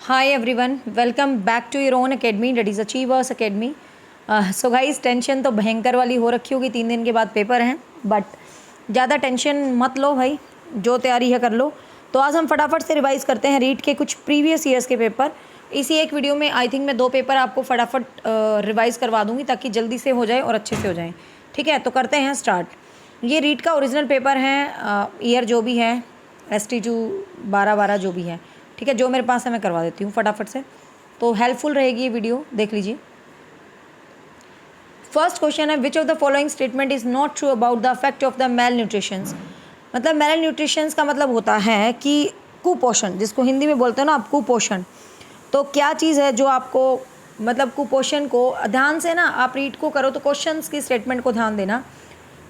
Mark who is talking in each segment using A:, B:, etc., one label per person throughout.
A: Hi everyone, welcome back to your own academy, that is Achievers Academy. So guys, tension तो भयंकर वाली हो रखी होगी, 3 दिन के बाद पेपर हैं, बट ज़्यादा टेंशन मत लो भाई, जो तैयारी है कर लो। तो आज हम फटाफट से रिवाइज़ करते हैं रीट के कुछ प्रीवियस ईयर्स के पेपर। इसी एक वीडियो में आई थिंक मैं 2 पेपर आपको फटाफट रिवाइज़ करवा दूँगी ताकि जल्दी से हो जाए और अच्छे से हो जाए। ठीक है, तो करते हैं स्टार्ट। ये रीट का ओरिजिनल पेपर है, ईयर जो भी है ST2 12 जो भी है, ठीक है, जो मेरे पास है मैं करवा देती हूँ फटाफट से, तो हेल्पफुल रहेगी ये वीडियो, देख लीजिए। फर्स्ट क्वेश्चन है, which of the following statement is not true about the effect of the malnutritions. मतलब मेल न्यूट्रिशंस का मतलब होता है कि कुपोषण, जिसको हिंदी में बोलते हो ना आप, कुपोषण। तो क्या चीज़ है जो आपको मतलब कुपोषण को, ध्यान से ना आप रीड को करो तो क्वेश्चंस की स्टेटमेंट को ध्यान देना।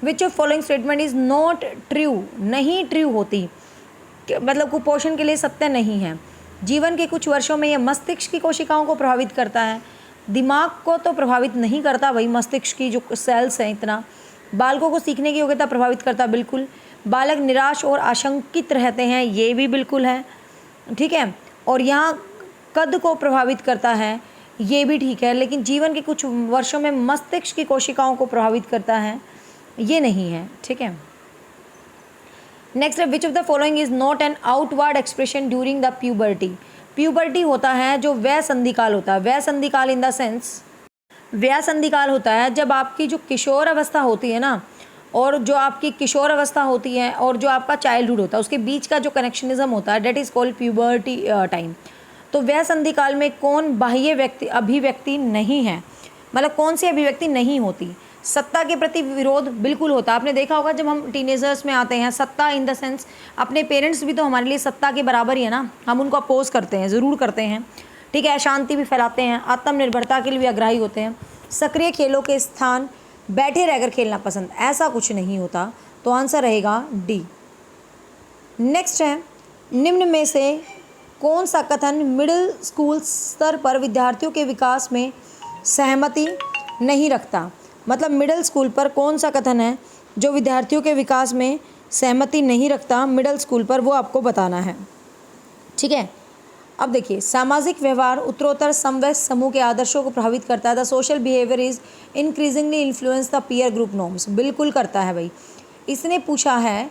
A: Which of following statement is not true, नहीं ट्रू होती, मतलब कुपोषण के लिए सत्य नहीं है। जीवन के कुछ वर्षों में यह मस्तिष्क की कोशिकाओं को प्रभावित करता है, दिमाग को तो प्रभावित नहीं करता भाई, मस्तिष्क की जो सेल्स हैं इतना। बालकों को सीखने की योग्यता प्रभावित करता, बिल्कुल। बालक निराश और आशंकित रहते हैं, ये भी बिल्कुल है, ठीक है। और यहाँ कद को प्रभावित करता है, ये भी ठीक है, लेकिन जीवन के कुछ वर्षों में मस्तिष्क की कोशिकाओं को प्रभावित करता है, ये नहीं है, ठीक है। नेक्स्ट है, which of the following is not an outward expression during the puberty. Puberty होता है जो वय संधिकाल होता है, वय संधिकाल इन द सेंस, वय संधिकाल होता है जब आपकी जो किशोर अवस्था होती है ना, और जो आपकी किशोर अवस्था होती है और जो आपका चाइल्डहुड होता है, उसके बीच का जो कनेक्शनिज्म होता है, that is called puberty time. तो वय संधिकाल में कौन बाह्य व्यक्ति अभिव्यक्ति नहीं है, मतलब कौन सी अभिव्यक्ति नहीं होती। सत्ता के प्रति विरोध बिल्कुल होता है। आपने देखा होगा जब हम टीनेजर्स में आते हैं, सत्ता इन द सेंस अपने पेरेंट्स भी तो हमारे लिए सत्ता के बराबर ही है ना, हम उनको अपोज करते हैं, ज़रूर करते हैं, ठीक है। शांति भी फैलाते हैं, आत्मनिर्भरता के लिए भी आग्रही होते हैं, सक्रिय खेलों के स्थान बैठे रहकर खेलना पसंद, ऐसा कुछ नहीं होता। तो आंसर रहेगा डी। नेक्स्ट है, निम्न में से कौन सा कथन मिडिल स्कूल स्तर पर विद्यार्थियों के विकास में सहमति नहीं रखता। मतलब मिडिल स्कूल पर कौन सा कथन है जो विद्यार्थियों के विकास में सहमति नहीं रखता, मिडिल स्कूल पर, वो आपको बताना है, ठीक है। अब देखिए, सामाजिक व्यवहार उत्तरोत्तर समवयस्क समूह के आदर्शों को प्रभावित करता है। The social behaviour is increasingly influence the peer group norms, बिल्कुल करता है भाई। इसने पूछा है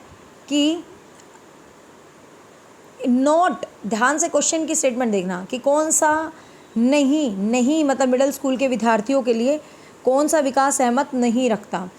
A: कि नोट, ध्यान से क्वेश्चन की स्टेटमेंट देखना कि कौन सा नहीं मतलब मिडिल स्कूल के विद्यार्थियों के लिए कौन सा विकास सहमत नहीं रखता।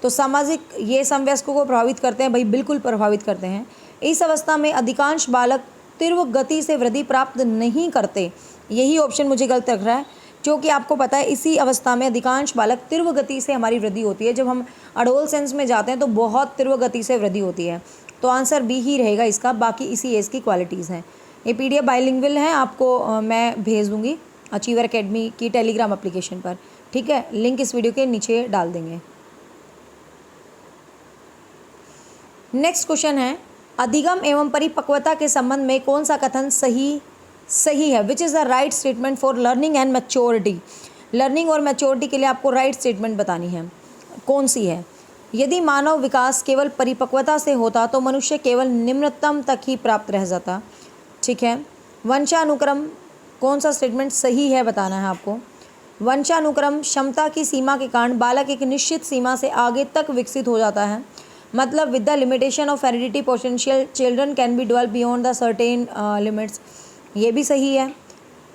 A: तो सामाजिक, ये समवयस्कों को प्रभावित करते हैं भाई, बिल्कुल प्रभावित करते हैं। इस अवस्था में अधिकांश बालक तीव्र गति से वृद्धि प्राप्त नहीं करते, यही ऑप्शन मुझे गलत लग रहा है, क्योंकि आपको पता है इसी अवस्था में अधिकांश बालक तीव्र गति से हमारी वृद्धि होती है। जब हम एडोलसेंस में जाते हैं तो बहुत तीव्र गति से वृद्धि होती है। तो आंसर बी ही रहेगा इसका, बाकी इसी एज की क्वालिटीज़ हैं। ये PDF बाइलिंगुअल है, आपको मैं भेज दूँगी अचीवर एकेडमी की टेलीग्राम एप्लीकेशन पर, ठीक है। लिंक इस वीडियो के नीचे डाल देंगे। नेक्स्ट क्वेश्चन है, अधिगम एवं परिपक्वता के संबंध में कौन सा कथन सही है। Which is the right statement for learning and maturity. Learning और मैच्योरिटी के लिए आपको राइट स्टेटमेंट बतानी है, कौन सी है। यदि मानव विकास केवल परिपक्वता से होता तो मनुष्य केवल निम्नतम तक ही प्राप्त रह जाता, ठीक है। वंशानुक्रम, कौन सा स्टेटमेंट सही है बताना है आपको। वंशानुक्रम क्षमता की सीमा के कारण बालक एक निश्चित सीमा से आगे तक विकसित हो जाता है, मतलब with the limitation of heredity potential children can be develop beyond the certain limits, ये भी सही है।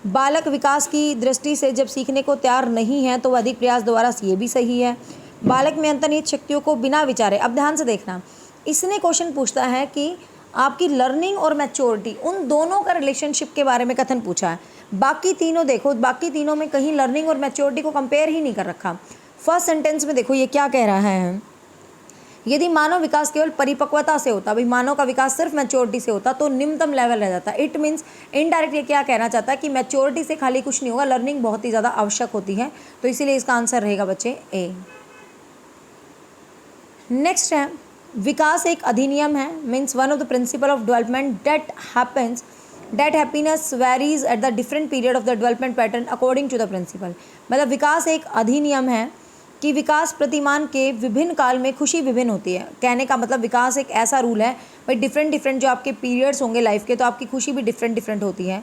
A: बालक विकास की दृष्टि से जब सीखने को तैयार नहीं है तो वह अधिक प्रयास द्वारा, ये भी सही है। बालक में अंतर्निहित शक्तियों को बिना विचारे, अब ध्यान से देखना, इसने क्वेश्चन पूछता है कि आपकी लर्निंग और मैच्योरिटी, उन दोनों का रिलेशनशिप के बारे में कथन पूछा है। बाकी तीनों देखो, बाकी तीनों में कहीं लर्निंग और मैच्योरिटी को कंपेयर ही नहीं कर रखा। फर्स्ट सेंटेंस में देखो ये क्या कह रहा है, यदि मानव विकास केवल परिपक्वता से होता, भाई मानव का विकास सिर्फ मैच्योरिटी से होता तो निम्नतम लेवल रह जाता। इट मीन्स इनडायरेक्ट ये क्या कहना चाहता है कि मैच्योरिटी से खाली कुछ नहीं होगा, लर्निंग बहुत ही ज़्यादा आवश्यक होती है। तो इसीलिए इसका आंसर रहेगा बच्चे ए। नेक्स्ट है, विकास एक अधिनियम है, means one of the principle of development that happiness varies at the different period of the development pattern according to the principle. मतलब विकास एक अधिनियम है कि विकास प्रतिमान के विभिन्न काल में खुशी विभिन्न होती है। कहने का मतलब विकास एक ऐसा रूल है भाई, डिफरेंट जो आपके पीरियड्स होंगे लाइफ के, तो आपकी खुशी भी डिफरेंट होती है।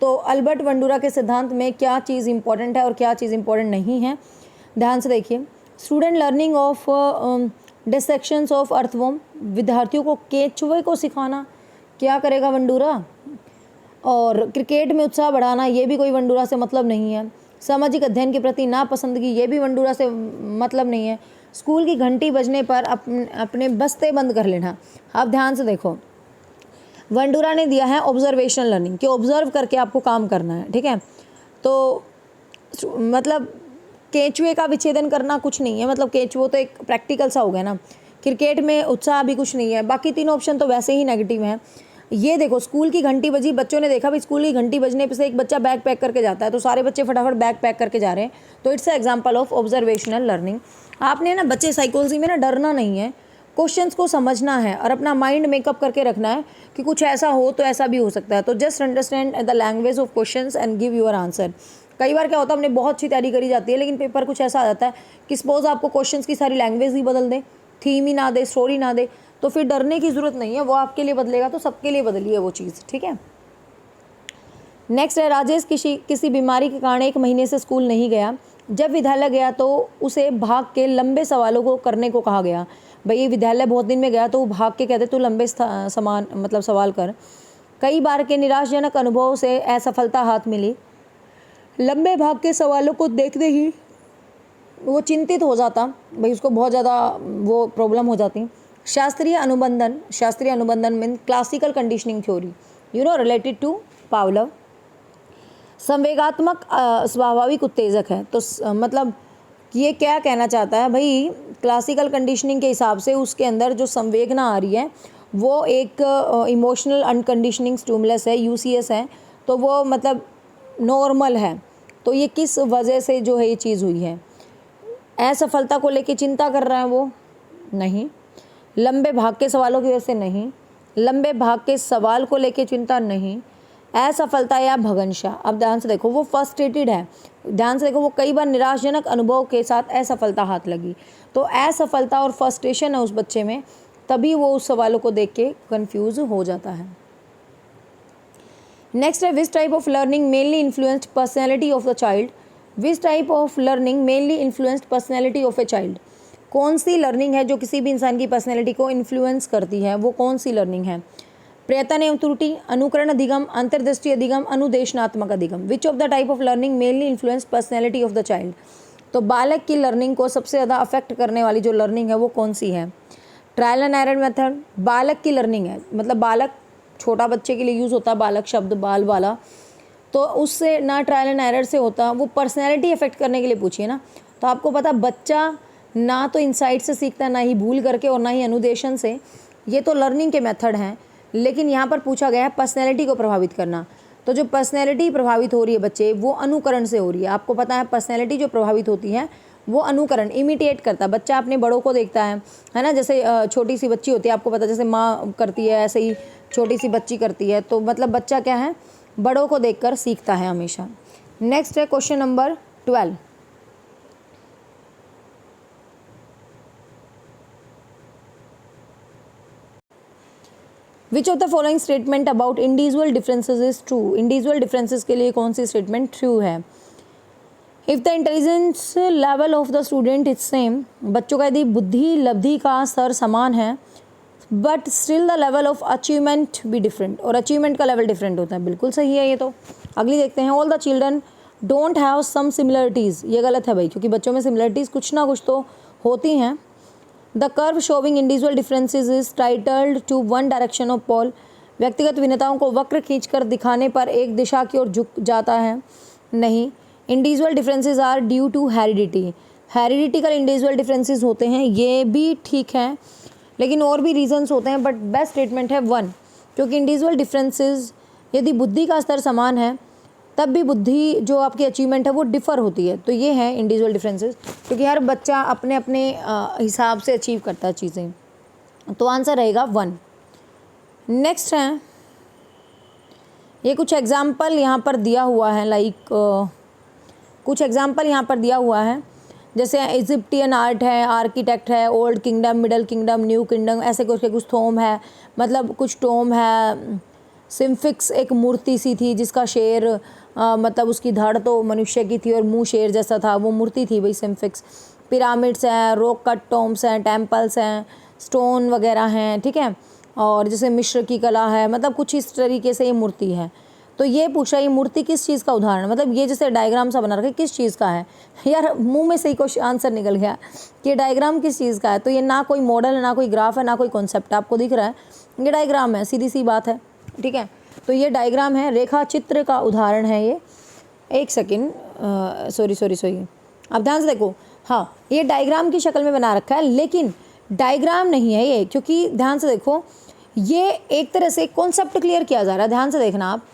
A: तो अल्बर्ट बंडूरा के सिद्धांत में क्या चीज़ इंपॉर्टेंट है और क्या चीज़ इंपॉर्टेंट नहीं है, ध्यान से देखिए। Student learning of dissections of earthworm, विद्यार्थियों को केंचुए को सिखाना, क्या करेगा बंडूरा। और क्रिकेट में उत्साह बढ़ाना, ये भी कोई बंडूरा से मतलब नहीं है। सामाजिक अध्ययन के प्रति नापसंदगी, ये भी बंडूरा से मतलब नहीं है। स्कूल की घंटी बजने पर अपने बस्ते बंद कर लेना। आप ध्यान से देखो, बंडूरा ने दिया है ऑब्जर्वेशनल लर्निंग कि ऑब्जर्व करके आपको काम करना है, ठीक है। तो मतलब केंचुए का विच्छेदन करना कुछ नहीं है, मतलब केंचुआ तो एक प्रैक्टिकल सा हो गया ना। क्रिकेट में उत्साह भी कुछ नहीं है। बाकी तीनों ऑप्शन तो वैसे ही नेगेटिव हैं। ये देखो, स्कूल की घंटी बजी, बच्चों ने देखा भाई स्कूल की घंटी बजने पे से एक बच्चा बैग पैक करके जाता है, तो सारे बच्चे फटाफट बैग पैक करके जा रहे हैं, तो it's a example of observational learning. आपने ना बच्चे साइकोलॉजी में ना डरना नहीं है, क्वेश्चंस को समझना है और अपना माइंड मेकअप करके रखना है कि कुछ ऐसा हो तो ऐसा भी हो सकता है। तो just understand the language of questions and give your answer. कई बार क्या होता है, हमने बहुत अच्छी तैयारी करी जाती है लेकिन पेपर कुछ ऐसा आ जाता है कि सपोज आपको क्वेश्चंस की सारी लैंग्वेज ही बदल दे, थीम ही ना दे, स्टोरी ना दे, तो फिर डरने की ज़रूरत नहीं है, वो आपके लिए बदलेगा तो सबके लिए बदलिए वो चीज़, ठीक है। नेक्स्ट है, राजेश किसी बीमारी के कारण 1 महीने से स्कूल नहीं गया। जब विद्यालय गया तो उसे भाग के लंबे सवालों को करने को कहा गया। भाई विद्यालय बहुत दिन में गया तो वो भाग के कहते तू लंबे सवाल कर। कई बार के निराशाजनक अनुभव से असफलता हाथ मिली। लंबे भाग के सवालों को देखते ही वो चिंतित हो जाता, भाई उसको बहुत ज़्यादा वो प्रॉब्लम हो जाती। शास्त्रीय अनुबंधन mean classical conditioning theory, related to Pavlov. संवेगात्मक स्वाभाविक उत्तेजक है, तो मतलब ये क्या कहना चाहता है भाई, क्लासिकल कंडीशनिंग के हिसाब से उसके अंदर जो संवेदना आ रही है वो एक इमोशनल अनकंडीशनिंग स्टिमुलस है, यूसीएस है, तो वो मतलब नॉर्मल है। तो ये किस वजह से जो है ये चीज़ हुई है, असफलता को लेके चिंता कर रहा है वो, नहीं। लंबे भाग के सवालों की वजह से नहीं, लंबे भाग के सवाल को लेके चिंता नहीं, असफलता या भगंशा। अब ध्यान से देखो, वो फ्रस्ट्रेटेड है, ध्यान से देखो, वो कई बार निराशाजनक अनुभव के साथ असफलता हाथ लगी, तो असफलता और फ्रस्ट्रेशन है उस बच्चे में, तभी वो उस सवालों को देख के कन्फ्यूज़ हो जाता है। नेक्स्ट है, which type of learning mainly influenced personality of the child. Which type of learning mainly influenced personality of a child. कौन सी लर्निंग है जो किसी भी इंसान की पर्सनैलिटी को इन्फ्लुएंस करती है, वो कौन सी लर्निंग है। प्रयत्न एवं त्रुटि, अनुकरण अधिगम, अंतर्दृष्टि अधिगम, अनुदेशनात्मक अधिगम। विच of the type of learning mainly influence personality of the child. तो बालक की लर्निंग को सबसे ज़्यादा अफेक्ट करने वाली जो लर्निंग है वो कौन सी है। ट्रायल एंड एरर मेथड, बालक की लर्निंग है, मतलब बालक छोटा बच्चे के लिए यूज़ होता है बालक शब्द, बाल वाला, तो उससे ना ट्रायल एंड एरर से होता, वो पर्सनैलिटी अफेक्ट करने के लिए पूछिए ना। तो आपको पता, बच्चा ना तो इनसाइट से सीखता, ना ही भूल करके और ना ही अनुदेशन से, ये तो लर्निंग के मेथड हैं, लेकिन यहाँ पर पूछा गया है पर्सनैलिटी को प्रभावित करना। तो जो पर्सनैलिटी प्रभावित हो रही है बच्चे, वो अनुकरण से हो रही है। आपको पता है पर्सनैलिटी जो प्रभावित होती है वो अनुकरण, इमिटेट करता है। बच्चा अपने बड़ों को देखता है ना, जैसे छोटी सी बच्ची होती है, आपको पता, जैसे माँ करती है ऐसे ही छोटी सी बच्ची करती है, तो मतलब बच्चा क्या है, बड़ों को देखकर सीखता है हमेशा। नेक्स्ट है question number 12। Which of the following statement about individual differences is true. Individual differences के लिए कौन सी स्टेटमेंट ट्रू है। If the intelligence level of the student is same, बच्चों का यदि बुद्धि लब्धि का स्तर समान है, but still the level of achievement भी डिफरेंट, और अचीवमेंट का लेवल डिफरेंट होता है, बिल्कुल सही है ये तो। अगली देखते हैं, all the children don't have some similarities, ये गलत है भाई, क्योंकि बच्चों में सिमिलरिटीज़ कुछ ना कुछ तो होती हैं। The curve showing individual differences is titled to one direction of pole, व्यक्तिगत भिन्नताओं को वक्र खींचकर दिखाने पर एक दिशा की ओर झुक जाता है, नहीं। Individual differences are due to heredity, hereditical individual differences होते हैं, ये भी ठीक है, लेकिन और भी रीजंस होते हैं, बट बेस्ट स्टेटमेंट है 1, क्योंकि इंडिविजुअल डिफरेंसेस, यदि बुद्धि का स्तर समान है तब भी बुद्धि जो आपकी अचीवमेंट है वो डिफ़र होती है, तो ये है इंडिविजुअल डिफरेंसेस, क्योंकि हर बच्चा अपने अपने हिसाब से अचीव करता है चीज़ें, तो आंसर रहेगा 1। नेक्स्ट है, ये कुछ एग्जाम्पल यहाँ पर दिया हुआ है, कुछ एग्जाम्पल यहाँ पर दिया हुआ है, जैसे इजिप्टियन आर्ट है, आर्किटेक्ट है, old kingdom, middle kingdom, new kingdom, ऐसे कुछ थोम है, मतलब कुछ टोम है, सिम्फिक्स एक मूर्ति सी थी जिसका शेर मतलब उसकी धड़ तो मनुष्य की थी और मुंह शेर जैसा था, वो मूर्ति थी भाई सिम्फिक्स। पिरामिड्स हैं, रॉक कट टॉम्ब्स हैं, टेम्पल्स हैं, स्टोन वगैरह हैं, ठीक है। और जैसे मिस्र की कला है, मतलब कुछ इस तरीके से ये मूर्ति है। तो ये पूछा ये मूर्ति किस चीज़ का उदाहरण, मतलब ये जैसे डायग्राम सा बना रखा है किस चीज़ का है। यार मुंह में से ही क्वेश्चन आंसर निकल गया कि डायग्राम किस चीज़ का है। तो ये ना कोई मॉडल है, ना कोई ग्राफ है, ना कोई कॉन्सेप्ट आपको दिख रहा है, ये डायग्राम है, सीधी सी बात है, ठीक है। तो ये डायग्राम है, रेखा चित्र का उदाहरण है ये। एक सेकेंड, सॉरी, अब ध्यान से देखो। हाँ, ये डायग्राम की शक्ल में बना रखा है, लेकिन डायग्राम नहीं है ये, क्योंकि ध्यान से देखो ये एक तरह से कॉन्सेप्ट क्लियर किया जा रहा है। ध्यान से देखना आप,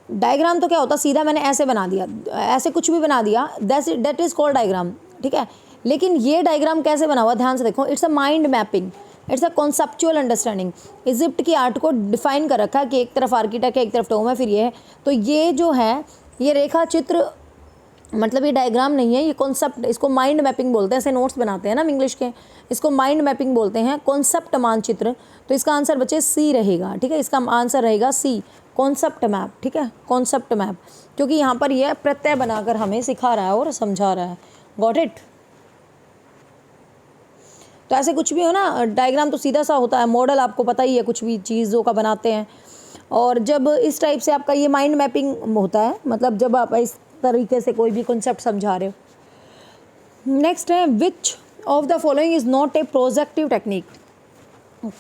A: डायग्राम तो क्या होता, सीधा मैंने ऐसे बना दिया, ऐसे कुछ भी बना दिया, दैट इज़ कॉल्ड डायग्राम, ठीक है। लेकिन ये डायग्राम कैसे बना हुआ, ध्यान से देखो, it's a mind mapping, it's a conceptual understanding. Egypt की आर्ट को डिफाइन कर रखा है कि एक तरफ आर्किटेक्ट है, एक तरफ टोम है, फिर ये है। तो ये जो है ये रेखा चित्र, मतलब ये डायग्राम नहीं है, ये कॉन्सेप्ट, इसको माइंड मैपिंग बोलते हैं। ऐसे नोट्स बनाते हैं ना हम इंग्लिश के, इसको माइंड मैपिंग बोलते हैं, कॉन्सेप्ट मानचित्र। तो इसका आंसर बच्चे सी रहेगा, ठीक है। इसका आंसर रहेगा सी, कॉन्सेप्ट मैप, ठीक है, कॉन्सेप्ट मैप, क्योंकि यहाँ पर यह प्रत्यय बनाकर हमें सिखा रहा है और समझा रहा है। Got it. तो ऐसे कुछ भी हो ना, डायग्राम तो सीधा सा होता है, मॉडल आपको पता ही है, कुछ भी चीज़ों का बनाते हैं। और जब इस टाइप से आपका ये माइंड मैपिंग होता है, मतलब जब आप इस तरीके से कोई भी कॉन्सेप्ट समझा रहे हो। नेक्स्ट है, which of the following is not a projective technique.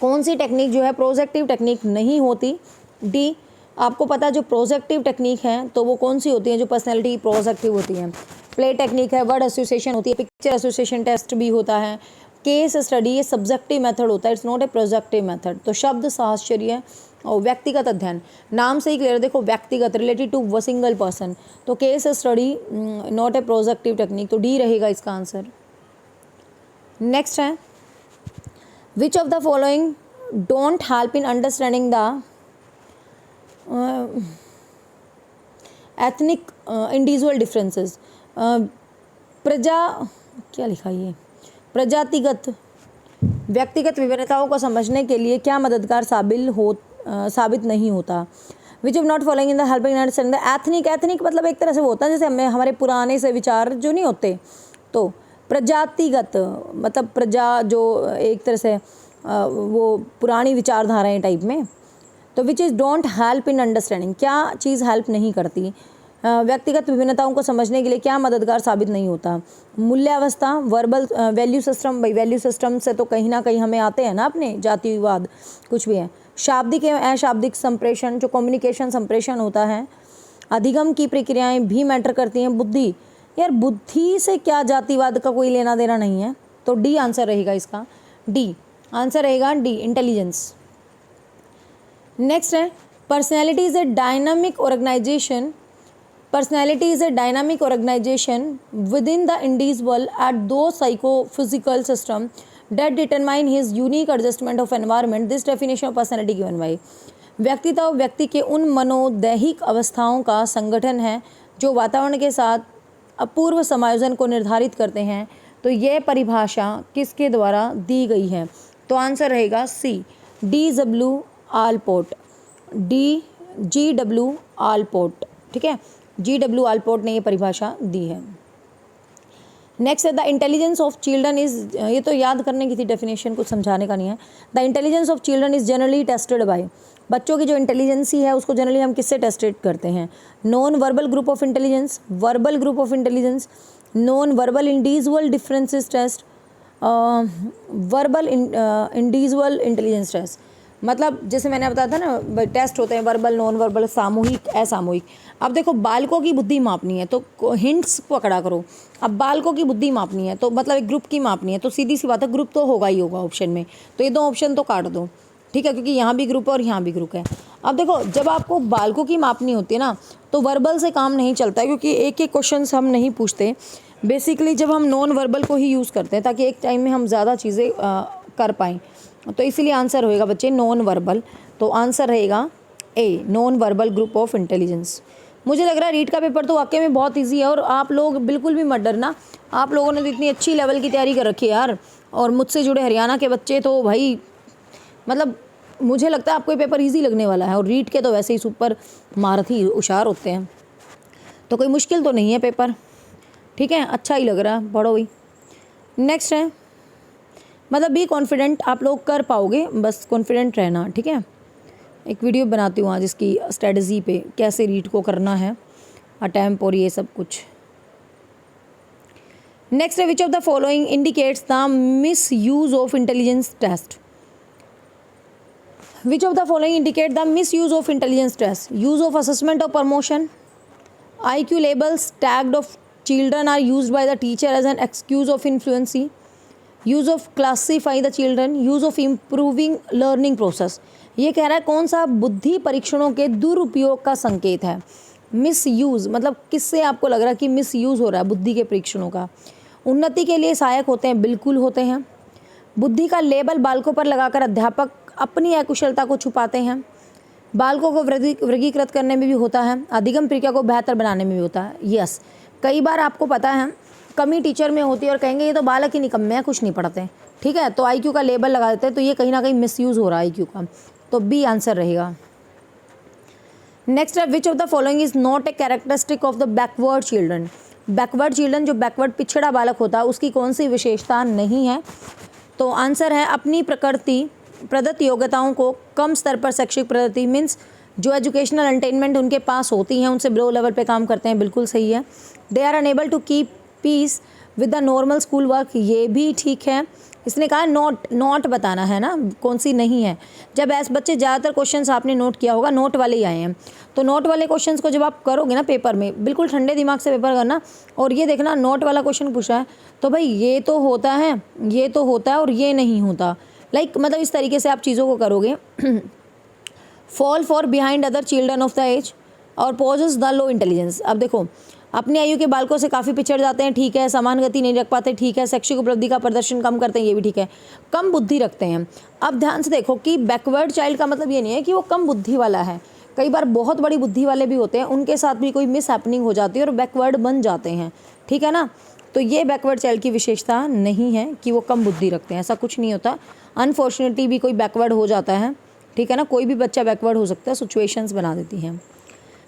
A: कौन सी टेक्निक जो है प्रोजेक्टिव टेक्निक नहीं होती। डी, आपको पता है जो प्रोजेक्टिव टेक्निक है तो वो कौन सी होती है, जो पर्सनैलिटी प्रोजेक्टिव होती है। प्ले टेक्निक है, वर्ड एसोसिएशन होती है, पिक्चर एसोसिएशन टेस्ट भी होता है, केस स्टडी ये सब्जेक्टिव मेथड होता है, it's not a projective method. तो शब्द साहचर्य और व्यक्तिगत अध्ययन, नाम से ही क्लियर, देखो व्यक्तिगत, रिलेटेड टू व सिंगल पर्सन। तो case study not a projective technique, तो डी रहेगा इसका आंसर। नेक्स्ट है, which of the following don't help in understanding the ethnic individual differences. क्या लिखा ये, प्रजातिगत व्यक्तिगत विभिन्नताओं को समझने के लिए क्या मददगार साबित नहीं होता। Which of not following in the helping in understanding the ethnic मतलब एक तरह से वो होता है जैसे हमारे पुराने से विचार जो नहीं होते। तो प्रजातिगत मतलब प्रजा जो एक तरह से वो पुरानी विचारधाराएं टाइप में। तो which is don't help in understanding, क्या चीज़ हेल्प नहीं करती। व्यक्तिगत विभिन्नताओं को समझने के लिए क्या मददगार साबित नहीं होता। मूल्यावस्था, वर्बल वैल्यू सिस्टम, भाई वैल्यू सिस्टम से तो कहीं ना कहीं हमें आते हैं ना अपने जातिवाद, कुछ भी है। शाब्दिक एवं अशाब्दिक संप्रेषण, जो कम्युनिकेशन संप्रेषण होता है। अधिगम की प्रक्रियाएं भी मैटर करती हैं। बुद्धि, यार बुद्धि से क्या जातिवाद का कोई लेना देना नहीं है। तो डी आंसर रहेगा इसका, डी आंसर रहेगा डी, इंटेलिजेंस। नेक्स्ट है, personality is a dynamic organization. Personality is a dynamic organization within the individual at those psychophysical system that determine his unique adjustment of environment. This definition of personality given by व्यक्तित्व व्यक्ति के उन मनोदैहिक अवस्थाओं का संगठन है जो वातावरण के साथ अपूर्व समायोजन को निर्धारित करते हैं। तो यह परिभाषा किसके द्वारा दी गई है। तो आंसर रहेगा सी, D.W. Allport, G.W. आलपोर्ट, ठीक है, G.W. आलपोर्ट ने ये परिभाषा दी है। नेक्स्ट है, the intelligence of children is, ये तो याद करने की थी डेफिनेशन, कुछ समझाने का नहीं है। The intelligence of children is generally tested by, बच्चों की जो इंटेलिजेंसी है उसको जनरली हम किससे टेस्टेड करते हैं। Non verbal group of intelligence, verbal group of intelligence, non verbal individual differences test, verbal individual intelligence test. मतलब जैसे मैंने बताया था ना, टेस्ट होते हैं वर्बल, नॉन वर्बल, सामूहिक, असामूहिक। अब देखो बालकों की बुद्धि मापनी है तो हिंट्स पकड़ा करो। अब बालकों की बुद्धि मापनी है तो मतलब एक ग्रुप की मापनी है, तो सीधी सी बात है ग्रुप तो होगा ही होगा ऑप्शन में। तो ये दो ऑप्शन तो काट दो, ठीक है, क्योंकि यहाँ भी ग्रुप है और यहाँ भी ग्रुप है। अब देखो जब आपको बालकों की मापनी होती है ना तो वर्बल से काम नहीं चलता है, क्योंकि एक एक क्वेश्चन हम नहीं पूछते। बेसिकली जब हम नॉन वर्बल को ही यूज़ करते हैं ताकि एक टाइम में हम ज़्यादा चीज़ें कर पाएँ। तो इसीलिए आंसर होएगा बच्चे नॉन वर्बल। तो आंसर रहेगा A, non verbal group of intelligence. मुझे लग रहा है रीड का पेपर तो वाकई में बहुत इजी है और आप लोग बिल्कुल भी मत डरना। आप लोगों ने तो इतनी अच्छी लेवल की तैयारी कर रखी है यार, और मुझसे जुड़े हरियाणा के बच्चे तो भाई मतलब मुझे लगता है आपको ये पेपर इजी लगने वाला है, और रीड के तो वैसे ही सुपर महारथी होशियार होते हैं, तो कोई मुश्किल तो नहीं है पेपर, ठीक है, अच्छा ही लग रहा है, पढ़ो भाई। नेक्स्ट है, मतलब बी कॉन्फिडेंट, आप लोग कर पाओगे, बस कॉन्फिडेंट रहना, ठीक है। एक वीडियो बनाती हूँ आज इसकी स्ट्रेटजी पे, कैसे रीड को करना है, अटैम्प और ये सब कुछ। नेक्स्ट है, which of the following indicates the misuse of intelligence test. Which of the following indicate the misuse of intelligence test? Use of assessment of promotion, IQ labels tagged of children are used by the teacher as an excuse of influence, use of classify the children, use of improving learning process। ये कह रहा है कौन सा बुद्धि परीक्षणों के दुरुपयोग का संकेत है। मिस यूज़ मतलब किससे आपको लग रहा है कि मिस यूज़ हो रहा है बुद्धि के परीक्षणों का? उन्नति के लिए सहायक होते हैं, बिल्कुल होते हैं। बुद्धि का लेबल बालकों पर लगाकर अध्यापक अपनी अकुशलता को छुपाते हैं। बालकों को वर्गीकृत करने में भी होता है, अधिगम प्रक्रिया को बेहतर बनाने में भी होता है। यस, कई बार आपको पता है कमी टीचर में होती है और कहेंगे ये तो बालक ही निकम्मे हैं, कुछ नहीं पढ़ते, ठीक है, तो IQ का लेबल लगा देते हैं, तो ये कहीं ना कहीं मिसयूज़ हो रहा है IQ का, तो बी आंसर रहेगा। नेक्स्ट है, which of the following is not a characteristic of the backward children. Backward children, जो बैकवर्ड पिछड़ा बालक होता है, उसकी कौन सी विशेषता नहीं है? तो आंसर है अपनी प्रकृति प्रदत्त योग्यताओं को कम स्तर पर शैक्षिक प्रगति, मीन्स जो एजुकेशनल अटेनमेंट उनके पास होती हैं उनसे बिलो लेवल पे काम करते हैं, बिल्कुल सही है। They are unable to keep pace with the normal school work, ये भी ठीक है। इसने कहा नॉट बताना है ना, कौन सी नहीं है। जब ऐसे बच्चे ज़्यादातर क्वेश्चंस आपने नोट किया होगा नोट वाले ही आए हैं, तो नोट वाले क्वेश्चंस को जब आप करोगे ना पेपर में, बिल्कुल ठंडे दिमाग से पेपर करना, और ये देखना नोट वाला क्वेश्चन पूछा है तो भाई ये तो होता है, ये तो होता है और ये नहीं होता, मतलब इस तरीके से आप चीज़ों को करोगे। Fall for behind other children of the age और पॉजेज द लो इंटेलिजेंस। अब देखो, अपनी आयु के बालकों से काफ़ी पिछड़ जाते हैं, ठीक है, समान गति नहीं रख पाते, ठीक है, शैक्षिक उपलब्धि का प्रदर्शन कम करते हैं, ये भी ठीक है, कम बुद्धि रखते हैं। अब ध्यान से देखो कि बैकवर्ड चाइल्ड का मतलब ये नहीं है कि वो कम बुद्धि वाला है, कई बार बहुत बड़ी बुद्धि वाले भी होते हैं, उनके साथ भी कोई मिस हैपनिंग हो जाती है और बैकवर्ड बन जाते हैं, ठीक है ना। तो ये बैकवर्ड चाइल्ड की विशेषता नहीं है कि वो कम बुद्धि रखते हैं, ऐसा कुछ नहीं होता। अनफॉर्चुनेटली भी कोई बैकवर्ड हो जाता है, ठीक है ना, कोई भी बच्चा बैकवर्ड हो सकता है, सिचुएशंस बना देती हैं।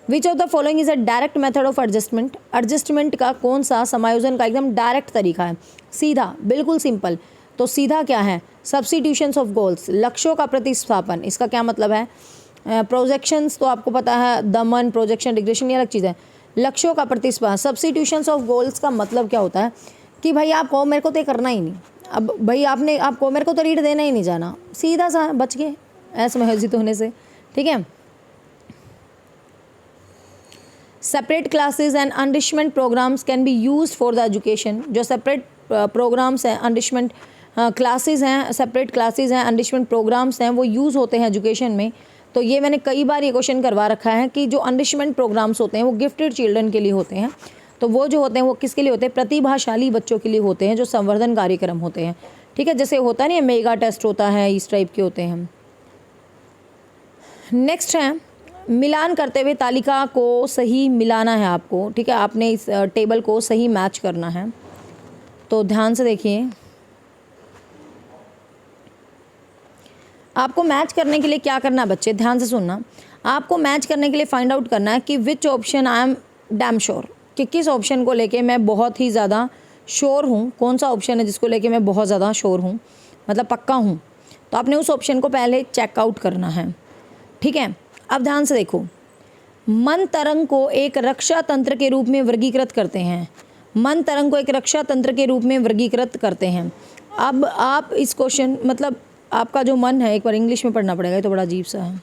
A: विच of the following is a direct method of adjustment. Adjustment का कौन सा समायोजन का एकदम डायरेक्ट तरीका है, सीधा, बिल्कुल सिंपल। तो सीधा क्या है? सब्स्टिट्यूशंस ऑफ गोल्स, लक्ष्यों का प्रतिस्थापन। इसका क्या मतलब है? प्रोजेक्शंस तो आपको पता है, दमन, प्रोजेक्शन, रिग्रेशन, ये अलग चीज़ है। लक्ष्यों का प्रतिस्थापन, सब्स्टिट्यूशंस ऑफ गोल्स का मतलब क्या होता है कि भाई आप कहो मेरे को तो करना ही नहीं, अब भाई आपको मेरे को तो रीड देना ही नहीं जाना, सीधा सा बच गए असमयोजित होने से, ठीक है। Separate classes and enrichment programs can be used for the education. जो सेपरेट प्रोग्राम्स हैं, एनरिचमेंट क्लासेस हैं, सेपरेट क्लासेस हैं, एनरिचमेंट प्रोग्राम्स हैं, वो यूज़ होते हैं एजुकेशन में। तो ये मैंने कई बार ये क्वेश्चन करवा रखा है कि जो एनरिचमेंट प्रोग्राम्स होते हैं वो गिफ्टेड चिल्ड्रन के लिए होते हैं। तो वो जो होते हैं वो किसके लिए होते हैं? प्रतिभाशाली बच्चों के लिए होते हैं, जो संवर्धन कार्यक्रम होते हैं, ठीक है। जैसे होता नहीं है मेगा टेस्ट होता है, इस टाइप के होते हैं। नेक्स्ट है, मिलान करते हुए तालिका को सही मिलाना है आपको, ठीक है, आपने इस टेबल को सही मैच करना है। तो ध्यान से देखिए, आपको मैच करने के लिए क्या करना है बच्चे, ध्यान से सुनना। आपको मैच करने के लिए फाइंड आउट करना है कि which option I am damn sure, कि किस ऑप्शन को लेके मैं बहुत ही ज़्यादा श्योर हूँ, कौन सा ऑप्शन है जिसको लेके मैं बहुत ज़्यादा श्योर हूँ, मतलब पक्का हूँ। तो आपने उस ऑप्शन को पहले चेकआउट करना है, ठीक है। अब ध्यान से देखो, मन तरंग को एक रक्षा तंत्र के रूप में वर्गीकृत करते हैं। मन तरंग को एक रक्षा तंत्र के रूप में वर्गीकृत करते हैं। अब आप इस क्वेश्चन, मतलब आपका जो मन है, एक बार इंग्लिश में पढ़ना पड़ेगा, ये तो बड़ा अजीब सा है।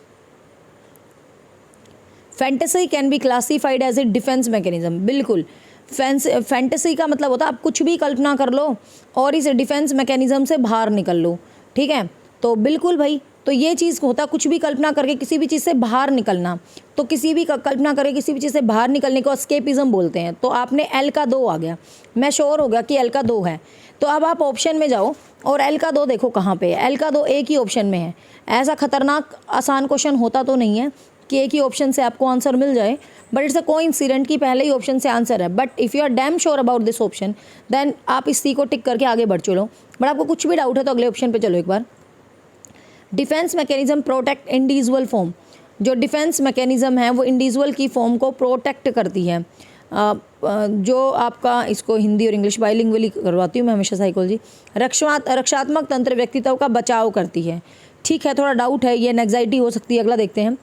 A: Fantasy can be classified as a defence mechanism. बिल्कुल, फैंटेसी का मतलब होता है आप कुछ भी कल्पना कर लो और इस डिफेंस मैकेनिज्म से बाहर निकल लो, ठीक है। तो बिल्कुल भाई, तो ये चीज़ होता है कुछ भी कल्पना करके किसी भी चीज़ से बाहर निकलना। तो किसी भी कल्पना करके किसी भी चीज़ से बाहर निकलने को एस्केपिज्म बोलते हैं। तो आपने एल का 2 आ गया, मैं श्योर हो गया कि एल का 2 है। तो अब आप ऑप्शन में जाओ और एल का 2 देखो कहाँ पे है। एल का 2 एक ही ऑप्शन में है। ऐसा खतरनाक आसान क्वेश्चन होता तो नहीं है कि एक ही ऑप्शन से आपको आंसर मिल जाए, बट इट्स अ कोइंसिडेंट की पहले ही ऑप्शन से आंसर है। But if you are damn sure about this option, then आप इसी को टिक करके आगे बढ़ चलो। बट आपको कुछ भी डाउट है तो अगले ऑप्शन पे चलो एक बार। Defence mechanism protect individual form, जो डिफेंस मैकेनिज्म है वो इंडिविजुअल की फॉर्म को प्रोटेक्ट करती है। जो आपका, इसको हिंदी और इंग्लिश बाइलिंगुअली करवाती हूँ मैं हमेशा साइकोलॉजी। रक्षात्मक तंत्र व्यक्तित्व का बचाव करती है। ठीक है, थोड़ा डाउट है, ये एंग्जाइटी हो सकती है। अगला देखते हैं।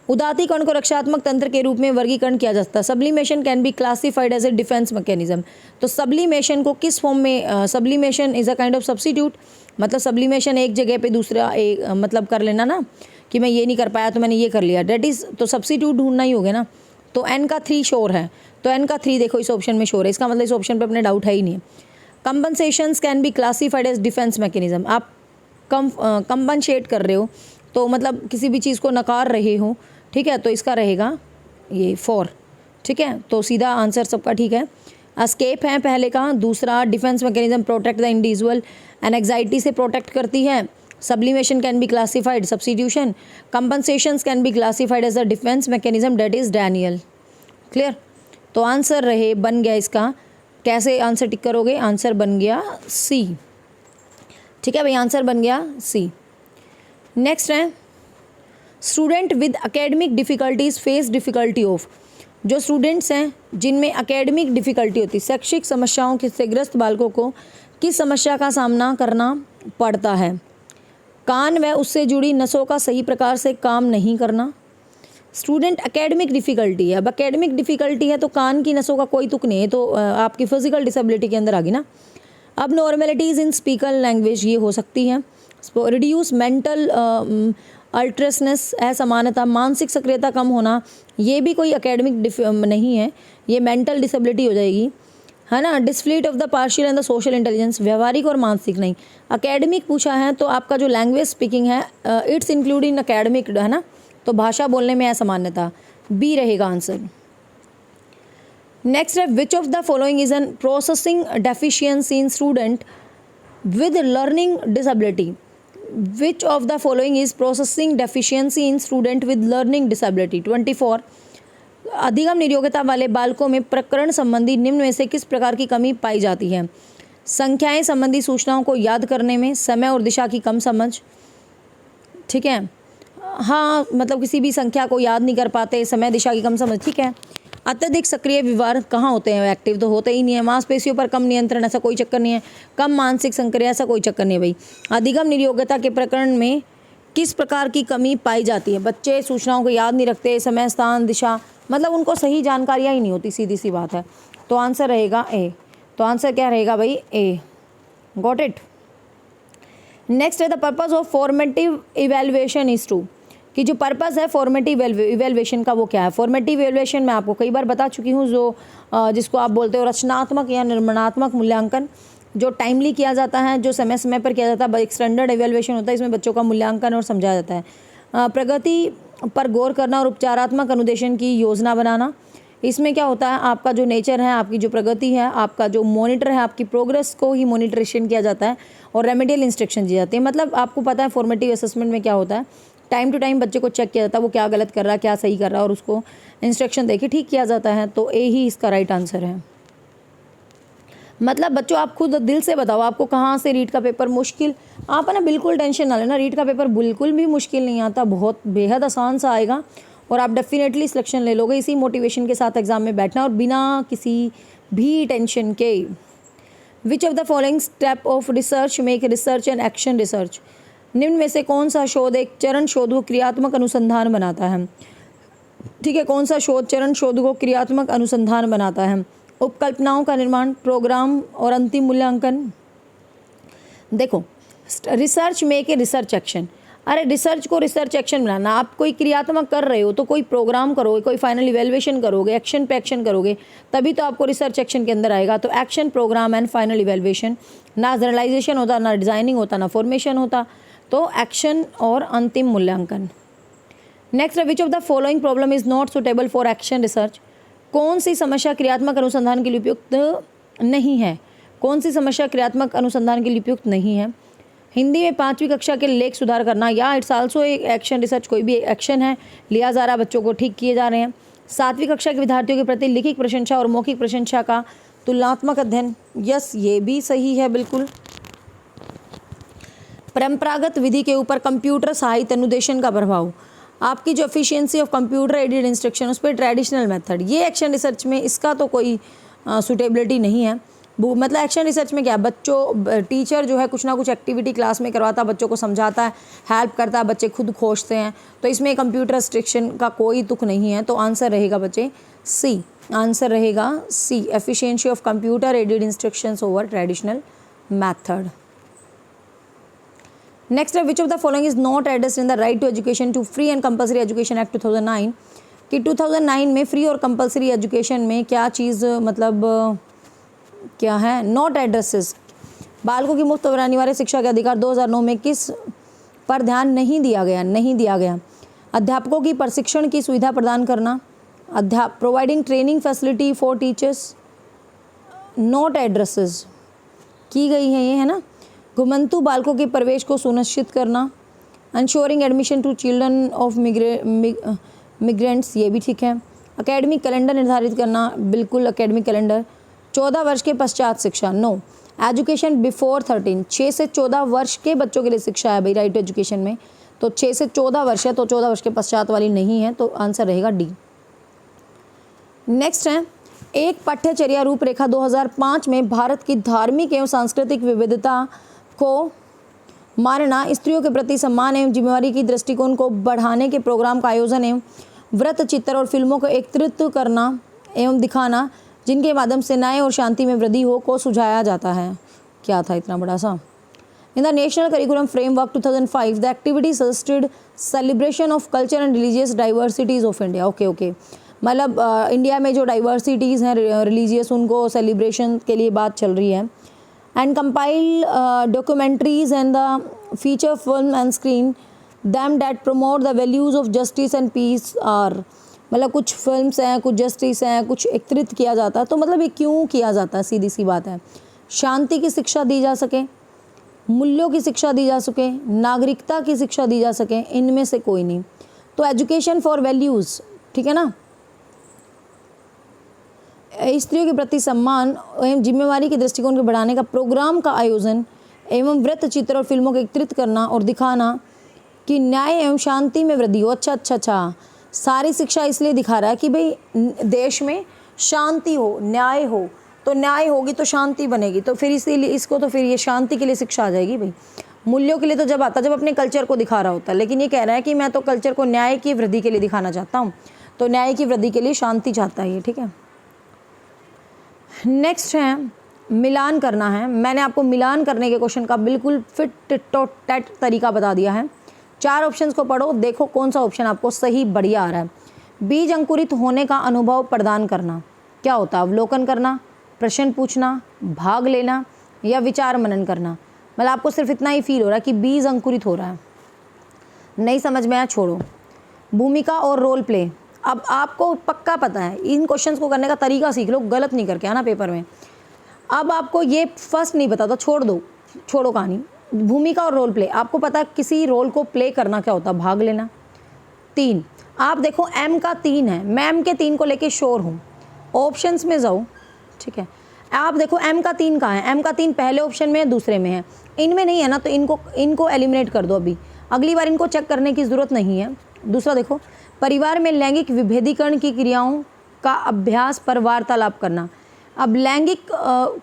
A: उदातीकरण को रक्षात्मक तंत्र के रूप में वर्गीकरण किया जा सकता है। Sublimation can be classified as a defence mechanism. तो सब्लिमेशन को किस फॉर्म में, sublimation is a kind of substitute, मतलब सब्लिमेशन एक जगह पे दूसरा एक मतलब कर लेना ना, कि मैं ये नहीं कर पाया तो मैंने ये कर लिया, डेट इज़, तो सब्स्टिट्यूट ढूंढना ही होगा ना। तो एन का 3 श्योर है, तो एन का 3 देखो इस ऑप्शन में श्योर है, इसका मतलब इस ऑप्शन पे अपने डाउट है ही नहीं। Compensations can be classified as defence mechanism. आप कंपनसेट कर रहे हो तो मतलब किसी भी चीज़ को नकार रहे हो, ठीक है, तो इसका रहेगा ये 4। ठीक है, तो सीधा आंसर सबका ठीक है। एस्केप है पहले का, दूसरा defence mechanism protect the individual, anxiety से प्रोटेक्ट करती है। Sublimation can be classified substitution, compensations can be classified as the defence mechanism, that is denial. Clear, तो आंसर रहे बन गया इसका, कैसे आंसर टिक करोगे, आंसर बन गया सी। ठीक है भाई, आंसर बन गया सी। नेक्स्ट है student with academic difficulties face difficulty of. जो स्टूडेंट्स हैं जिनमें एकेडमिक डिफ़िकल्टी होती, शैक्षिक समस्याओं से ग्रस्त बालकों को किस समस्या का सामना करना पड़ता है? कान व उससे जुड़ी नसों का सही प्रकार से काम नहीं करना। स्टूडेंट एकेडमिक डिफ़िकल्टी है, अब एकेडमिक डिफ़िकल्टी है तो कान की नसों का कोई तुक नहीं है, तो आपकी फिजिकल डिसेबिलिटी के अंदर आ गई ना। अब नॉर्मेलिटीज़ इन स्पीकर लैंग्वेज ये हो सकती है। रिड्यूस मेंटल अल्ट्रेसनेस, असमानता, मानसिक सक्रियता कम होना, ये भी कोई एकेडमिक नहीं है, ये मेंटल डिसेबिलिटी हो जाएगी, है ना। Displete of the partial and the social intelligence, व्यवहारिक और मानसिक नहीं। एकेडमिक पूछा है तो आपका जो लैंग्वेज स्पीकिंग है इट्स इंक्लूडिंग एकेडमिक, है ना, तो भाषा बोलने में असमानता, बी रहेगा आंसर। नेक्स्ट है which of the following is an processing deficiency in student with learning disability. Which of the following is processing deficiency in student with learning disability. 24 अधिगम नियोग्यता वाले बालकों में प्रकरण संबंधी निम्न में से किस प्रकार की कमी पाई जाती है? संख्याएं संबंधी सूचनाओं को याद करने में, समय और दिशा की कम समझ। ठीक है, हाँ, मतलब किसी भी संख्या को याद नहीं कर पाते, समय दिशा की कम समझ। ठीक है, अत्यधिक सक्रिय व्यवहार कहाँ होते हैं, एक्टिव तो होते ही नहीं है। मांसपेशियों पर कम नियंत्रण, ऐसा कोई चक्कर नहीं है। कम मानसिक सक्रिय, ऐसा कोई चक्कर नहीं है भाई। अधिगम नियोग्यता के प्रकरण में किस प्रकार की कमी पाई जाती है? बच्चे सूचनाओं को याद नहीं रखते, समय, स्थान, दिशा, मतलब उनको सही जानकारियाँ ही नहीं होती, सीधी सी बात है। तो आंसर रहेगा ए। तो आंसर क्या रहेगा भाई? ए। Got it. नेक्स्ट है the purpose of formative evaluation is to, कि जो पर्पस है फॉर्मेटिव इवेल्युएशन का वो क्या है? फॉर्मेटिव इवेल्युएशन मैं आपको कई बार बता चुकी हूँ, जो जिसको आप बोलते हो रचनात्मक या निर्माणात्मक मूल्यांकन, जो टाइमली किया जाता है, जो समय समय पर किया जाता है। एक स्टैंडर्ड इवेल्युएशन होता है, इसमें बच्चों का मूल्यांकन और समझाया जाता है। प्रगति पर गौर करना और उपचारात्मक अनुदेशन की योजना बनाना। इसमें क्या होता है, आपका जो नेचर है, आपकी जो प्रगति है, आपका जो मॉनिटर है, आपकी प्रोग्रेस को ही मॉनिटरेशन किया जाता है और रेमेडियल इंस्ट्रक्शन दी जाती है। मतलब आपको पता है फॉर्मेटिव असेसमेंट में क्या होता है, टाइम टू टाइम बच्चे को चेक किया जाता है, वो क्या गलत कर रहा है, क्या सही कर रहा है, और उसको इंस्ट्रक्शन देके ठीक किया जाता है। तो ए ही इसका राइट आंसर है। मतलब बच्चों आप खुद दिल से बताओ, आपको कहाँ से रीट का पेपर मुश्किल, आप है ना बिल्कुल टेंशन ना लेना, रीट का पेपर बिल्कुल भी मुश्किल नहीं आता, बहुत बेहद आसान सा आएगा और आप डेफिनेटली सिलेक्शन ले लोगे। इसी मोटिवेशन के साथ एग्जाम में बैठना और बिना किसी भी टेंशन के। विच of the following step of research make research and action research. निम्न में से कौन सा शोध एक चरण शोध को क्रियात्मक अनुसंधान बनाता है? ठीक है, कौन सा शोध चरण शोध को क्रियात्मक अनुसंधान बनाता है? उपकल्पनाओं का निर्माण, प्रोग्राम और अंतिम मूल्यांकन। देखो, research make a research action. अरे रिसर्च को रिसर्च एक्शन बनाना, आप कोई क्रियात्मक कर रहे हो तो कोई प्रोग्राम करोगे, कोई फाइनल इवेल्युएशन करोगे, एक्शन पे एक्शन करोगे, तभी तो आपको रिसर्च एक्शन के अंदर आएगा। तो action, program and final evaluation, ना जनरलाइजेशन होता, ना डिजाइनिंग होता, ना फॉर्मेशन होता, तो एक्शन और अंतिम मूल्यांकन। Next, which of the following problem is not suitable for action research. कौन सी समस्या क्रियात्मक अनुसंधान के लिए उपयुक्त नहीं है? कौन सी समस्या क्रियात्मक अनुसंधान के लिए उपयुक्त नहीं है? हिंदी में 5वीं कक्षा के लेख सुधार करना, या इट्स आल्सो एक एक्शन रिसर्च, कोई भी एक्शन है लिया जा रहा है, बच्चों को ठीक किए जा रहे हैं। 7वीं कक्षा के विद्यार्थियों के प्रति लिखित प्रशंसा और मौखिक प्रशंसा का तुलनात्मक अध्ययन, यस ये भी सही है बिल्कुल। परंपरागत विधि के ऊपर कंप्यूटर सहायित अनुदेशन का प्रभाव, आपकी जो efficiency of computer added instruction उस पर ट्रेडिशनल मेथड। ये एक्शन रिसर्च में इसका तो कोई सूटेबिलिटी नहीं है। मतलब एक्शन रिसर्च में क्या, बच्चों टीचर जो है कुछ ना कुछ एक्टिविटी क्लास में करवाता है, बच्चों को समझाता है, हेल्प करता है, बच्चे खुद खोजते हैं, तो इसमें कंप्यूटर रिस्ट्रिक्शन का कोई तुक नहीं है। तो आंसर रहेगा बच्चे सी, आंसर रहेगा C, efficiency of computer aided instructions over traditional method. Next है which of the following is not addressed in the right to education to free and compulsory education act 2009, कि 2009 में free और compulsory education में क्या चीज़ मतलब क्या है, not addresses. बालकों की मुफ्त और अनिवार्य शिक्षा के अधिकार 2009 में किस पर ध्यान नहीं दिया गया। अध्यापकों की प्रशिक्षण की सुविधा प्रदान करना, providing training facility for teachers, not addresses की गई है ये, है ना। घुमंतु बालकों के प्रवेश को सुनिश्चित करना, ensuring admission to children of migrants, ये भी ठीक है। एकेडमिक कैलेंडर निर्धारित करना, बिल्कुल एकेडमिक कैलेंडर। 14 वर्ष के पश्चात शिक्षा, नो। एजुकेशन बिफोर 13, 6 से 14 वर्ष के बच्चों के लिए शिक्षा है भाई राइट टू एजुकेशन में, तो 6 से 14 वर्ष है, तो 14 वर्ष के पश्चात वाली नहीं है, तो आंसर रहेगा डी। नेक्स्ट है एक पाठ्यचर्या रूपरेखा 2005 में भारत की धार्मिक एवं सांस्कृतिक विविधता को मानना, स्त्रियों के प्रति सम्मान एवं जिम्मेवारी की दृष्टिकोण को बढ़ाने के प्रोग्राम का आयोजन एवं व्रत चित्र और फिल्मों को एकत्रित करना एवं दिखाना जिनके माध्यम से न्याय और शांति में वृद्धि हो को सुझाया जाता है। क्या था इतना बड़ा सा। In the national curriculum framework 2005 the activity suggested celebration of culture and religious diversities of India. Okay मतलब इंडिया में जो डाइवर्सिटीज़ हैं रिलीजियस, उनको सेलिब्रेशन के लिए बात चल रही है। And compile documentaries and the feature film and screen them that promote the values of justice and peace are, मतलब कुछ फिल्म्स हैं, कुछ जस्टिस हैं, कुछ एकत्रित किया जाता है। तो मतलब ये क्यों किया जाता है, सीधी सी बात है, शांति की शिक्षा दी जा सके, मूल्यों की शिक्षा दी जा सके, नागरिकता की शिक्षा दी जा सके, इनमें से कोई नहीं। तो एजुकेशन फॉर वैल्यूज़, ठीक है ना, स्त्रियों के प्रति सम्मान एवं जिम्मेवारी के दृष्टिकोण को बढ़ाने का प्रोग्राम का आयोजन एवं व्रत चित्र और फिल्मों को एकत्रित करना और दिखाना कि न्याय एवं शांति में वृद्धि हो। अच्छा, सारी शिक्षा इसलिए दिखा रहा है कि भाई देश में शांति हो, न्याय हो, तो न्याय होगी तो शांति बनेगी, तो फिर इसीलिए इसको तो फिर ये शांति के लिए शिक्षा आ जाएगी भाई। मूल्यों के लिए तो जब आता जब अपने कल्चर को दिखा रहा होता है, लेकिन ये कह रहा है कि मैं तो कल्चर को न्याय की वृद्धि के लिए दिखाना चाहता हूँ, तो न्याय की वृद्धि के लिए शांति चाहता है ये, ठीक है। नेक्स्ट है मिलान करना है। मैंने आपको मिलान करने के क्वेश्चन का बिल्कुल फिट टिट टैट तरीका बता दिया है। 4 ऑप्शंस को पढ़ो, देखो कौन सा ऑप्शन आपको सही बढ़िया आ रहा है। बीज अंकुरित होने का अनुभव प्रदान करना क्या होता है, अवलोकन करना, प्रश्न पूछना, भाग लेना या विचार मनन करना। मतलब आपको सिर्फ इतना ही फील हो रहा है कि बीज अंकुरित हो रहा है, नहीं समझ में आया छोड़ो। भूमिका और रोल प्ले, अब आपको पक्का पता है, इन क्वेश्चंस को करने का तरीका सीख लो, गलत नहीं करके आना पेपर में। अब आपको ये फर्स्ट नहीं पता तो छोड़ दो, छोड़ो कहानी। भूमिका और रोल प्ले, आपको पता है किसी रोल को प्ले करना क्या होता है, भाग लेना। 3, आप देखो एम का 3 है, मैं एम के 3 को लेके श्योर हूँ, ऑप्शंस में जाओ, ठीक है। आप देखो एम का 3 कहाँ है, एम का 3 पहले ऑप्शन में है, दूसरे में है, इनमें नहीं है ना, तो इनको एलिमिनेट कर दो अभी, अगली बार इनको चेक करने की ज़रूरत नहीं है। दूसरा देखो, परिवार में लैंगिक विभेदीकरण की क्रियाओं का अभ्यास पर वार्तालाप करना। अब लैंगिक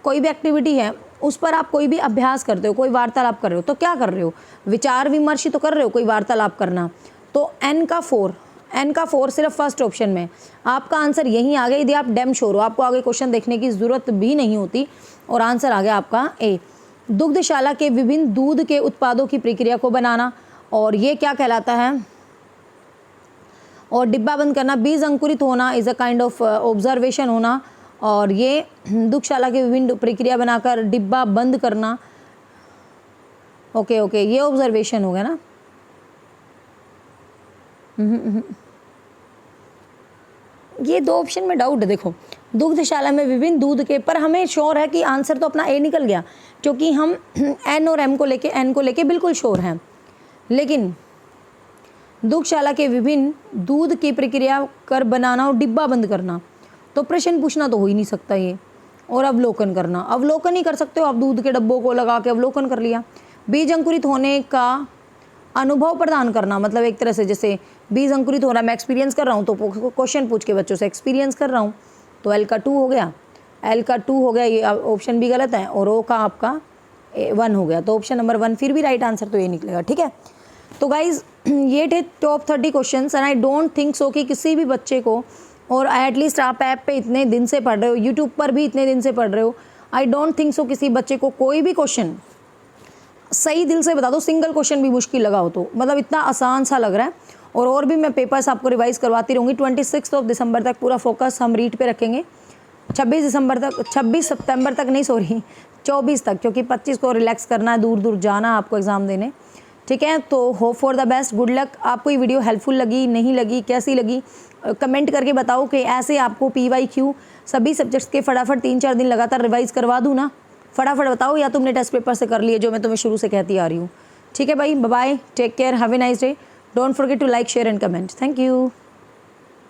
A: कोई भी एक्टिविटी है उस पर आप कोई भी अभ्यास करते हो, कोई वार्तालाप कर रहे हो, तो क्या कर रहे हो, विचार विमर्श तो कर रहे हो, कोई वार्तालाप करना। तो एन का 4 सिर्फ फर्स्ट ऑप्शन में, आपका आंसर यहीं आ गया। यदि आप डैम श्योर हो, आपको आगे क्वेश्चन देखने की ज़रूरत भी नहीं होती, और आंसर आ गया आपका ए। दुग्धशाला के विभिन्न दूध के उत्पादों की प्रक्रिया को बनाना, और ये क्या कहलाता है, और डिब्बा बंद करना। बीज अंकुरित होना is a kind of observation होना, और ये दुग्धशाला के विभिन्न प्रक्रिया बनाकर डिब्बा बंद करना। ओके, ये ऑब्जर्वेशन हो गया ना। ये 2 ऑप्शन में डाउट है। देखो, दुग्धशाला में विभिन्न दूध के, पर हमें श्योर है कि आंसर तो अपना ए निकल गया, क्योंकि हम एन और एम को लेके बिल्कुल श्योर हैं। लेकिन दुग्धशाला के विभिन्न दूध की प्रक्रिया कर बनाना और डिब्बा बंद करना, तो प्रश्न पूछना तो हो ही नहीं सकता ये। और अवलोकन करना, अवलोकन ही कर सकते हो आप, दूध के डब्बों को लगा के अवलोकन कर लिया। बीज अंकुरित होने का अनुभव प्रदान करना, मतलब एक तरह से जैसे बीज अंकुरित हो रहा है, मैं एक्सपीरियंस कर रहा हूँ तो क्वेश्चन पूछ के बच्चों से एक्सपीरियंस कर रहा हूँ, तो एल का 2 हो गया, एल का 2 हो गया, ये ऑप्शन भी गलत है, और ओ का आपका 1 हो गया, तो ऑप्शन नंबर 1 फिर भी राइट आंसर तो ये निकलेगा। ठीक है, तो गाइज ये थे top 30 questions and I don't think so कि किसी भी बच्चे को, और एटलीस्ट आप ऐप पे इतने दिन से पढ़ रहे हो, यूट्यूब पर भी इतने दिन से पढ़ रहे हो, आई डोंट थिंक सो किसी बच्चे को कोई भी क्वेश्चन सही दिल से बता दो, सिंगल क्वेश्चन भी मुश्किल लगा हो तो, मतलब इतना आसान सा लग रहा है। और भी मैं पेपर्स आपको रिवाइज करवाती रहूँगी। 26 दिसंबर तक पूरा फोकस हम रीड पे रखेंगे, 26 सितंबर तक नहीं, सॉरी 24 तक, क्योंकि 25 को रिलैक्स करना है, दूर दूर जाना है आपको एग्ज़ाम देने। ठीक है, तो hope for the best, good luck. आपको ये वीडियो हेल्पफुल लगी, नहीं लगी, कैसी लगी, कमेंट करके बताओ कि ऐसे आपको PYQ सभी सब्जेक्ट्स के फटाफट 3-4 दिन लगातार रिवाइज करवा दूँ ना, फटाफट बताओ, या तुमने टेस्ट पेपर से कर लिए जो मैं तुम्हें शुरू से कहती आ रही हूँ। ठीक है भाई, bye bye, take care, have a nice day, don't forget to like, share and comment. Thank you.